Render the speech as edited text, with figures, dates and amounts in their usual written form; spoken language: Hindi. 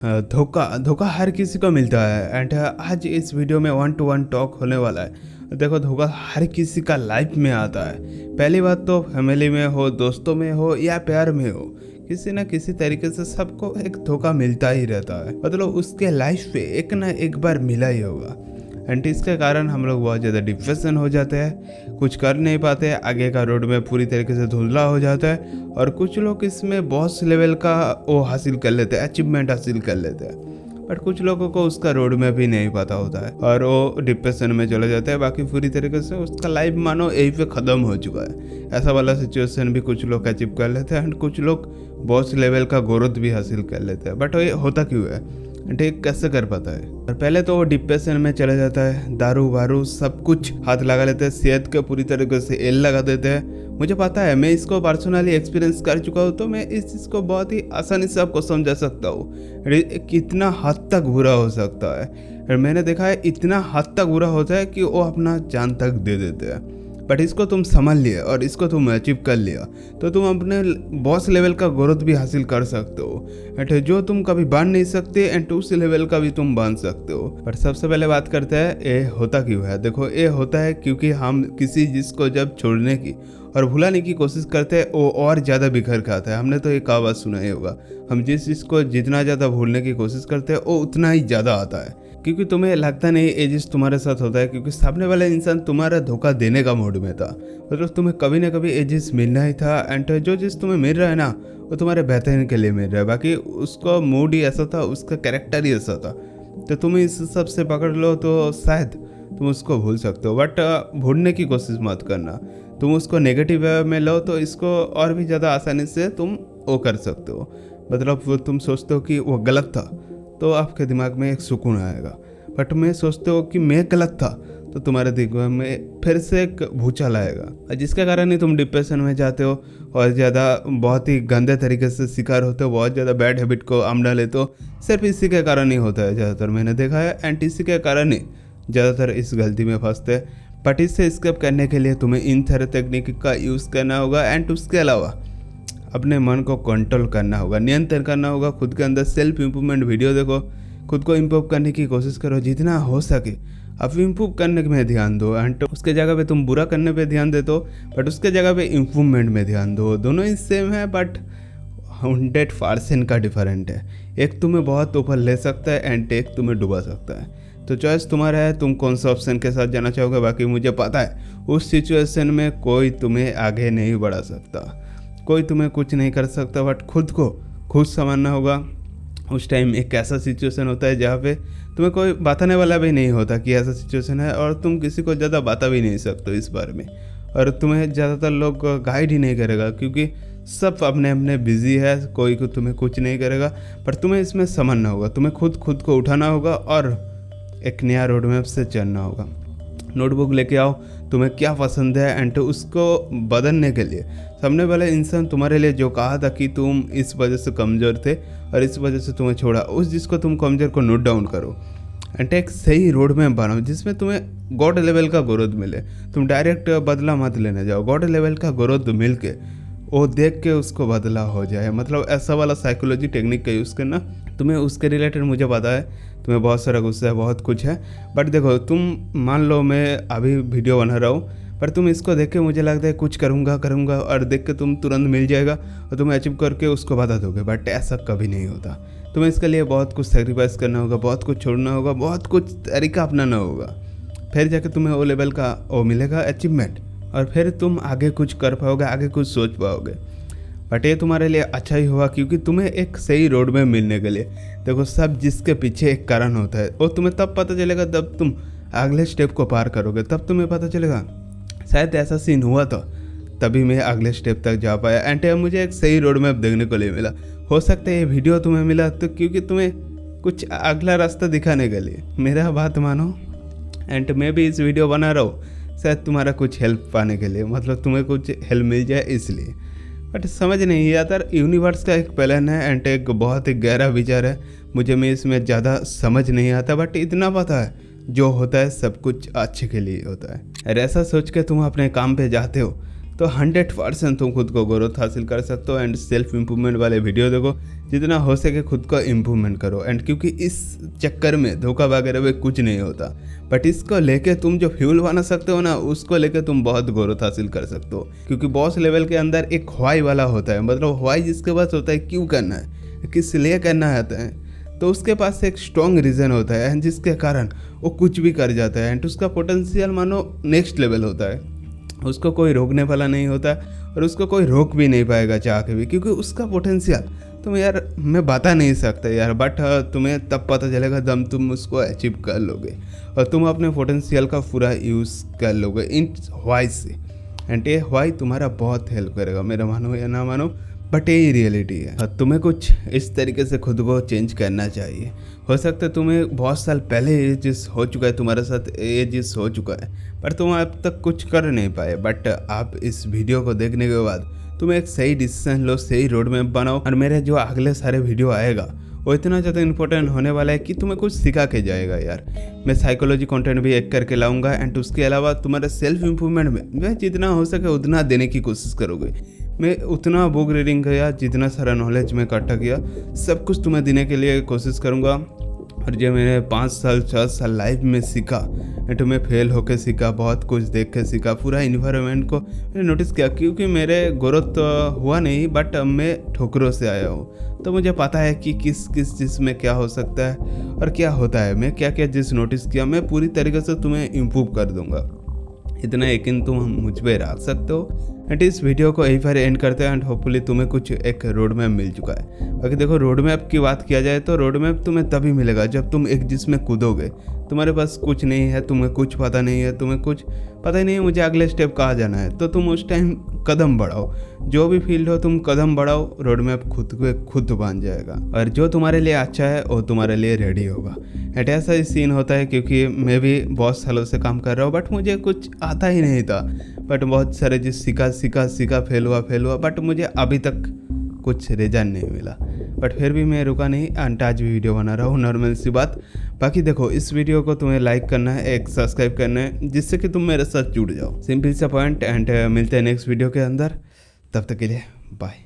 धोखा धोखा हर किसी को मिलता है एंड आज इस वीडियो में 1-to-1 टॉक होने वाला है। देखो, धोखा हर किसी का लाइफ में आता है। पहली बात तो फैमिली में हो, दोस्तों में हो या प्यार में हो, किसी ना किसी तरीके से सबको एक धोखा मिलता ही रहता है। मतलब उसके लाइफ पे एक ना एक बार मिला ही होगा एंड इसके कारण हम लोग बहुत ज़्यादा डिप्रेशन हो जाते हैं, कुछ कर नहीं पाते, आगे का रोड में पूरी तरीके से धुंधला हो जाता है। और कुछ लोग इसमें बॉस लेवल का वो हासिल कर लेते हैं, अचीवमेंट हासिल कर लेते हैं, बट कुछ लोगों को उसका रोड में भी नहीं पता होता है और वो डिप्रेशन में चले जाते हैं। बाकी पूरी तरीके से उसका लाइफ मानो यहीं पे ख़त्म हो चुका है। ऐसा वाला सिचुएशन भी कुछ लोग अचीव कर लेते हैं एंड कुछ लोग बॉस लेवल का ग्रोथ भी हासिल कर लेते हैं। बट ये होता क्यों है, ठीक कैसे कर पाता है? और पहले तो वो डिप्रेशन में चला जाता है, दारू वारू सब कुछ हाथ लगा लेते हैं, सेहत के पूरी तरीके से एल लगा देते हैं। मुझे पता है, मैं इसको पर्सनली एक्सपीरियंस कर चुका हूँ, तो मैं इस चीज़ को बहुत ही आसानी से आपको समझा सकता हूँ कितना हद तक बुरा हो सकता है। और मैंने देखा है इतना हद तक बुरा होता है कि वो अपना जान तक दे देते हैं। बट इसको तुम संभाल लिया और इसको तुम अचीव कर लिया तो तुम अपने बॉस लेवल का ग्रोथ भी हासिल कर सकते हो एंड जो तुम कभी बन नहीं सकते एंड उस लेवल का भी तुम बन सकते हो। पर सबसे पहले बात करते हैं ये होता क्यों है। देखो, ये होता है क्योंकि हम किसी चीज़ को जब छोड़ने की और भुलाने की कोशिश करते हैं वो और ज़्यादा बिखर के आता है। हमने तो एक कहावत सुना ही होगा, हम जिस चीज़ को जितना ज़्यादा भूलने की कोशिश करते हैं वो उतना ही ज़्यादा आता है। क्योंकि तुम्हें लगता नहीं ये चीज़ तुम्हारे साथ होता है क्योंकि सामने वाला इंसान तुम्हारा धोखा देने का मूड में था। मतलब तुम्हें कभी ना कभी ये चीज़ मिलना ही था एंड जो चीज़ तुम्हें मिल रहा है ना वो तुम्हारे बेहतरीन के लिए मिल रहा है। बाकी उसका मूड ही ऐसा था, उसका कैरेक्टर ही ऐसा था, तो तुम इस सब से पकड़ लो तो शायद तुम उसको भूल सकते हो। बट भूलने की कोशिश मत करना, तुम उसको नेगेटिव वे में लो तो इसको और भी ज़्यादा आसानी से तुम वो कर सकते हो। मतलब वो तुम सोचते हो कि वो गलत था तो आपके दिमाग में एक सुकून आएगा, बट मैं सोचते हो कि मैं गलत था तो तुम्हारे दिमाग में फिर से एक भूचाल आएगा, जिसके कारण ही तुम डिप्रेशन में जाते हो और ज़्यादा बहुत ही गंदे तरीके से शिकार होते हो, बहुत ज़्यादा बैड हैबिट को अपना लेते हो। सिर्फ इसी के कारण ही होता है ज़्यादातर, मैंने देखा है एंड इसी के कारण ही ज़्यादातर इस गलती में फंसते हैं। बट इससे स्केप करने के लिए तुम्हें इन तरह तकनीक का यूज़ करना होगा एंड उसके अलावा अपने मन को कंट्रोल करना होगा, नियंत्रण करना होगा। खुद के अंदर सेल्फ इम्प्रूवमेंट वीडियो देखो, खुद को इम्प्रूव करने की कोशिश करो जितना हो सके। अब इम्प्रूव करने में ध्यान दो एंड उसके जगह पे तुम बुरा करने पे ध्यान दे दो, बट उसके जगह पे इम्प्रूवमेंट में ध्यान दो। दोनों ही सेम है बट 100% का डिफरेंट है। एक तुम्हें बहुत ऊपर ले सकता है एंड एक तुम्हें डुबा सकता है। तो चॉइस तुम्हारा है, तुम कौन सा ऑप्शन के साथ जाना चाहोगे। बाकी मुझे पता है उस सिचुएशन में कोई तुम्हें आगे नहीं बढ़ा सकता, कोई तुम्हें कुछ नहीं कर सकता, बट खुद को खुद संभालना होगा। उस टाइम एक ऐसा सिचुएशन होता है जहाँ पे तुम्हें कोई बताने वाला भी नहीं होता कि ऐसा सिचुएशन है और तुम किसी को ज़्यादा बता भी नहीं सकते इस बारे में, और तुम्हें ज़्यादातर लोग गाइड ही नहीं करेगा क्योंकि सब अपने अपने बिजी है, कोई को तुम्हें कुछ नहीं करेगा। पर तुम्हें इसमें समझना होगा, तुम्हें खुद को उठाना होगा और एक नया रोड मैप से चलना होगा। नोटबुक लेके आओ, तुम्हें क्या पसंद है एंड उसको बदलने के लिए सामने वाले इंसान तुम्हारे लिए जो कहा था कि तुम इस वजह से कमज़ोर थे और इस वजह से तुम्हें छोड़ा, उस जिसको तुम कमज़ोर को नोट डाउन करो एंड एक सही रोड मैप बनाओ जिसमें तुम्हें गॉड लेवल का ग्रोथ मिले। तुम डायरेक्ट बदला मत लेने जाओ, गॉड लेवल का ग्रोथ मिल के वो देख के उसको बदला हो जाए। मतलब ऐसा वाला साइकोलॉजी टेक्निक का यूज़ करना। तुम्हें उसके रिलेटेड मुझे पता है तुम्हें बहुत सारा गुस्सा है, बहुत कुछ है, बट देखो तुम मान लो मैं अभी वीडियो बना रहा हूँ पर तुम इसको देख के मुझे लगता है कुछ करूँगा और देख के तुम तुरंत मिल जाएगा और तुम्हें अचीव करके उसको बता दोगे, बट ऐसा कभी नहीं होता। तुम्हें इसके लिए बहुत कुछ सेक्रीफाइस करना होगा, बहुत कुछ छोड़ना होगा, बहुत कुछ तरीका अपनाना होगा, फिर जाके तुम्हें वो लेवल का वो मिलेगा अचीवमेंट और फिर तुम आगे कुछ कर पाओगे, आगे कुछ सोच पाओगे। बट ये तुम्हारे लिए अच्छा ही होगा क्योंकि तुम्हें एक सही रोड में मिलने के लिए देखो सब जिसके पीछे एक कारण होता है और तुम्हें तब पता चलेगा जब तुम अगले स्टेप को पार करोगे, तब तुम्हें पता चलेगा शायद ऐसा सीन हुआ था तभी मैं अगले स्टेप तक जा पाया एंड मुझे एक सही रोड मैप देखने को लिए मिला। हो सकता है ये वीडियो तुम्हें मिला तो क्योंकि तुम्हें कुछ अगला रास्ता दिखाने के लिए। मेरा बात मानो एंड मैं भी इस वीडियो बना रहा हूँ शायद तुम्हारा कुछ हेल्प पाने के लिए, मतलब तुम्हें कुछ हेल्प मिल जाए इसलिए। बट समझ नहीं आता, यूनिवर्स का एक प्लान है एंड एक बहुत ही गहरा विचार है। मुझे में इसमें ज़्यादा समझ नहीं आता, बट इतना पता है जो होता है सब कुछ अच्छे के लिए होता है। और ऐसा सोच के तुम अपने काम पे जाते हो तो 100% तुम खुद को ग्रोथ हासिल कर सकते हो। एंड सेल्फ इम्प्रूवमेंट वाले वीडियो देखो जितना हो सके खुद को इम्प्रूवमेंट करो। एंड क्योंकि इस चक्कर में धोखा वगैरह में कुछ नहीं होता, बट इसको लेके तुम जो फ्यूल बना सकते हो ना, उसको लेके तुम बहुत ग्रोथ हासिल कर सकते हो। क्योंकि बॉस लेवल के अंदर एक व्हाई वाला होता है, मतलब व्हाई जिसके पास होता है क्यों करना है, किस लिए करना है, तो उसके पास एक स्ट्रॉन्ग रीज़न होता है एंड जिसके कारण वो कुछ भी कर जाता है। एंड उसका पोटेंशियल मानो नेक्स्ट लेवल होता है, उसको कोई रोकने वाला नहीं होता और उसको कोई रोक भी नहीं पाएगा चाह के भी, क्योंकि उसका पोटेंशियल तुम यार मैं बता नहीं सकता यार, बट तुम्हें तब पता चलेगा जब तुम उसको अचीव कर लोगे और तुम अपने पोटेंशियल का पूरा यूज़ कर लोगे इन व्हाई से। एंड ये व्हाई तुम्हारा बहुत हेल्प करेगा, मेरा मानो या ना मानो, बट यही रियलिटी है। और तुम्हें कुछ इस तरीके से खुद को चेंज करना चाहिए। हो सकता है तुम्हें बहुत साल पहले ये चीज़ हो चुका है, तुम्हारे साथ ये चीज़ हो चुका है, पर तुम अब तक कुछ कर नहीं पाए। बट आप इस वीडियो को देखने के बाद तुम एक सही डिसीजन लो, सही रोड मैप बनाओ और मेरे जो अगले सारे वीडियो आएगा वो इतना ज़्यादा इंपॉर्टेंट होने वाला है कि तुम्हें कुछ सिखा के जाएगा यार। मैं साइकोलॉजी कंटेंट भी एक करके लाऊंगा एंड उसके अलावा तुम्हारे सेल्फ इम्प्रूवमेंट में मैं जितना हो सके उतना देने की कोशिश करोगे। मैं उतना बुक रीडिंग किया, जितना सारा नॉलेज मैं इकट्ठा किया, सब कुछ तुम्हें देने के लिए कोशिश करूँगा। और जो मैंने 5 साल 6 साल लाइफ में सीखा, तो मैं फेल होकर सीखा, बहुत कुछ देख के सीखा, पूरा इन्वायरमेंट को मैंने नोटिस किया। क्योंकि मेरे ग्रोथ तो हुआ नहीं, बट मैं ठोकरों से आया हूँ, तो मुझे पता है कि किस किस चीज़ में क्या हो सकता है और क्या होता है। मैं क्या क्या चीज़ नोटिस किया, मैं पूरी तरीके से तुम्हें इम्प्रूव कर दूँगा। इतना यकीन तुम मुझ पर रख सकते हो। एंड इस वीडियो को यहीं पर एंड करते हैं एंड होपफुली तुम्हें कुछ एक रोड मैप मिल चुका है। बाकी देखो, रोड मैप की बात किया जाए तो रोड मैप तुम्हें तभी मिलेगा जब तुम एक जिसमें कूदोगे। तुम्हारे पास कुछ नहीं है, तुम्हें कुछ पता नहीं है, तुम्हें कुछ पता ही नहीं है मुझे अगले स्टेप कहाँ जाना है, तो तुम उस टाइम कदम बढ़ाओ। जो भी फील्ड हो तुम कदम बढ़ाओ, रोड मैप खुद बन जाएगा और जो तुम्हारे लिए अच्छा है वो तुम्हारे लिए रेडी होगा। एंड ऐसा ही सीन होता है, क्योंकि मैं भी बहुत सालों से काम कर रहा हूँ, बट मुझे कुछ आता ही नहीं था। बट बहुत सारे चीज़ सीखा, फेल हुआ, बट मुझे अभी तक कुछ रिजल्ट नहीं मिला। बट फिर भी मैं रुका नहीं एंड आज भी वीडियो बना रहा हूँ, नॉर्मल सी बात। बाकी देखो, इस वीडियो को तुम्हें लाइक करना है, एक सब्सक्राइब करना है, जिससे कि तुम मेरे साथ जुड़ जाओ। सिंपल सा पॉइंट। एंड मिलते हैं नेक्स्ट वीडियो के अंदर, तब तक के लिए बाय।